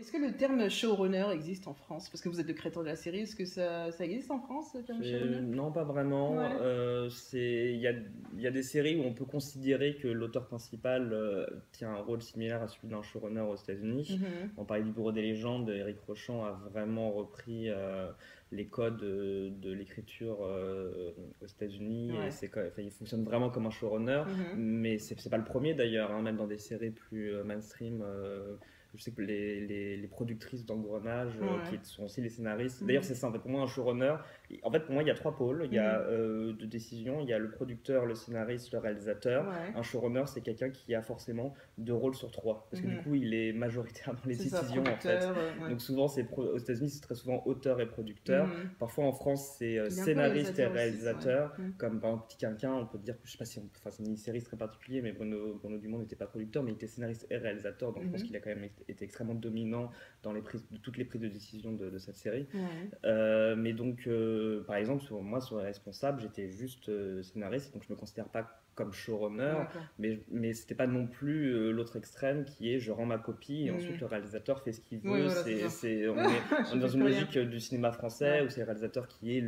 Est-ce que le terme showrunner existe en France? Parce que vous êtes le créateur de la série, est-ce que ça existe en France, le terme showrunner? Non, pas vraiment. Ouais. Il y a des séries où on peut considérer que l'auteur principal tient un rôle similaire à celui d'un showrunner aux États-Unis. Mhm. On parlait du Bureau des légendes, Eric Rochant a vraiment repris les codes de l'écriture aux États-Unis et Ouais. enfin, il fonctionne vraiment comme un showrunner. Mhm. Mais c'est pas le premier d'ailleurs, hein, même dans des séries plus mainstream. Je sais que les productrices d'Engrenage, qui Ouais. sont aussi les scénaristes. D'ailleurs, Mhm. c'est ça, en fait, pour moi, un showrunner, en fait, pour moi, il y a trois pôles. Il y a Mhm. de décision, il y a le producteur, le scénariste, le réalisateur. Ouais. Un showrunner, c'est quelqu'un qui a forcément deux rôles sur trois. Parce que du Mhm. coup, il est majoritaire dans les C'est ça, décisions, en fait. producteur. Ouais. Donc souvent, aux États-Unis, c'est très souvent auteur et producteur. Mhm. Parfois, en France, c'est Il est un peu scénariste et réalisateur aussi, c'est vrai. réalisateur. Mhm. Comme par exemple, Petit Quinquin, on peut dire, je sais pas si enfin, c'est une mini-série très particulière, mais Bruno Dumont n'était pas producteur, mais il était scénariste et réalisateur. Donc je pense Mhm. qu'il a quand même été extrêmement dominant dans toutes les prises de décision de cette série. Ouais. Mais donc, par exemple, moi, sur les responsables, j'étais juste scénariste, donc je me considère pas comme showrunner, D'accord. mais c'était pas non plus l'autre extrême qui est je rends ma copie et ensuite Mhm. le réalisateur fait ce qu'il Oui, veut. voilà, c'est ça. On Je est dans fais une plus rien. logique du cinéma français Ouais. où c'est le réalisateur qui est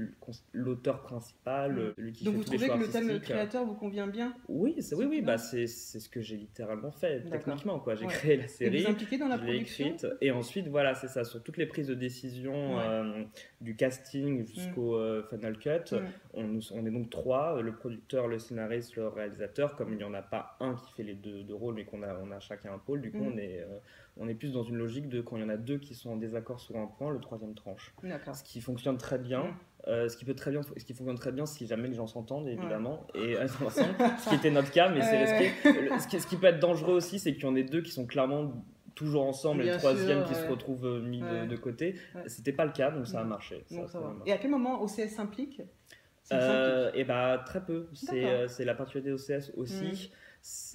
l'auteur principal, Mhm. celui qui Donc fait vous tous les trouvez choix que le thème artistiques. créateur vous convient bien? Oui, oui, oui, bah Celui-là? c'est ce que j'ai littéralement fait, D'accord. techniquement, quoi. J'ai Ouais. créé la Et vous série, impliquez dans la je l'ai production? écrite, et ensuite, voilà, c'est ça, sur toutes les prises de décision, Ouais. du casting Mhm. jusqu'au Final Cut, Mhm. on est donc trois, le producteur, le scénariste, le réalisateur, comme il n'y en a pas un qui fait les deux rôles, mais on a chacun un pôle, du coup, Mhm. on est plus dans une logique de quand il y en a deux qui sont en désaccord sur un point, le troisième tranche. D'accord. Ce qui fonctionne très bien. Mhm. Ce qui fonctionne très bien si jamais les gens s'entendent, Ouais. évidemment, et ensemble, ce qui était notre cas, mais c'est risqué. Ce qui peut être dangereux aussi, c'est qu'il y en ait deux qui sont clairement toujours ensemble et le Bien troisième sûr, qui se ouais. retrouve mis Ouais. de côté. Ouais. C'était pas le cas, donc ça a Mhm. marché. Donc ça Ça a va. Et marché. à quel moment OCS s'implique? S'il s'implique? Et bah très peu. D'accord. C'est la particularité d'OCS Mhm. aussi.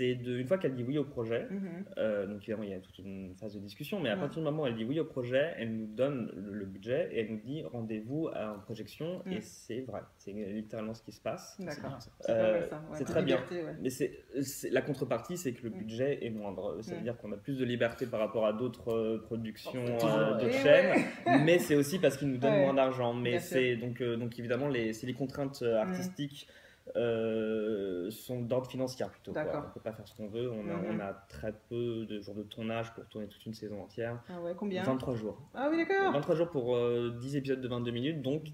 Une fois qu'elle dit oui au projet, Mhm. donc évidemment il y a toute une phase de discussion, mais à Ouais. partir du moment où elle dit oui au projet, elle nous donne le budget et elle nous dit rendez-vous à une projection, et Mhm. c'est vrai, c'est littéralement ce qui se passe. D'accord. C'est pas mal ça. Ouais. C'est Peu de très bien. liberté, ouais. Mais la contrepartie, c'est que le Mhm. budget est moindre. Ça veut Mhm. dire qu'on a plus de liberté par rapport à d'autres productions, Toujours. d'autres Et chaînes, ouais. mais c'est aussi parce qu'ils nous donnent moins Ouais. d'argent. Mais Bien sûr. c'est donc évidemment, c'est les contraintes Mhm. artistiques sont d'ordre financier plutôt, quoi. On D'accord. peut pas faire ce qu'on veut. On Mhm. a très peu de jours de tournage pour tourner toute une saison entière. Ah ouais, combien? 23 jours. Ah oui, d'accord. 23 jours pour 10 épisodes de 22 minutes, donc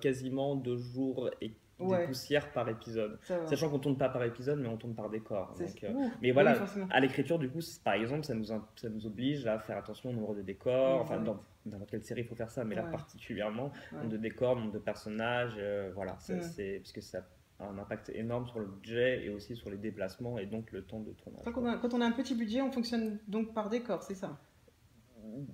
quasiment 2 jours et des Ouais, poussières par épisode. ça va. Sachant qu'on tourne pas par épisode, mais on tourne par décor. C'est... Donc, Ouh. mais Bah oui, voilà, forcément. à l'écriture, du coup, par exemple, ça nous oblige à faire attention au nombre de décors. Enfin, Ouais. dans n'importe quelle série, il faut faire ça, mais là Ouais. particulièrement, Ouais. nombre de décors, nombre de personnages, voilà, Mm. parce que ça a un impact énorme sur le budget et aussi sur les déplacements et donc le temps de tournage. Quand on a un petit budget, on fonctionne donc par décor, c'est ça?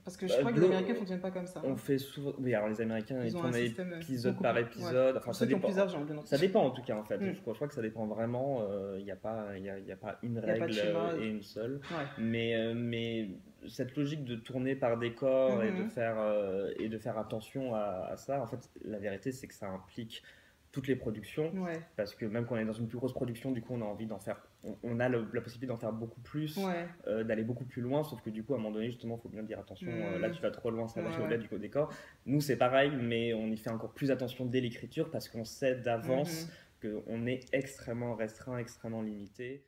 Parce que je Bah, crois que les Américains ne fonctionnent pas comme ça. On fait souvent. Oui, alors les Américains, ils Ils ont un tournent système épisode beaucoup par plus... épisode. Ouais. Enfin, Pour ça ceux qui ont dépend. plus d'argent, bien entendu. Ça dépend en tout cas, en fait. Mm. Je crois que ça dépend vraiment. Il n'y a pas une Il n'y a pas de règle schéma. et une seule. Ouais. Mais cette logique de tourner par décor et Mhm. de faire attention à ça, en fait, la vérité, c'est que ça implique toutes les productions, Ouais. parce que même quand on est dans une plus grosse production, du coup on a envie d'en faire, on a la possibilité d'en faire beaucoup plus, Ouais. d'aller beaucoup plus loin, sauf que du coup à un moment donné justement il faut bien dire attention, là Mm. tu vas trop loin, ça va aller Ouais. au-delà du décor. Nous c'est pareil, mais on y fait encore plus attention dès l'écriture parce qu'on sait d'avance Mhm. qu'on est extrêmement restreint, extrêmement limité.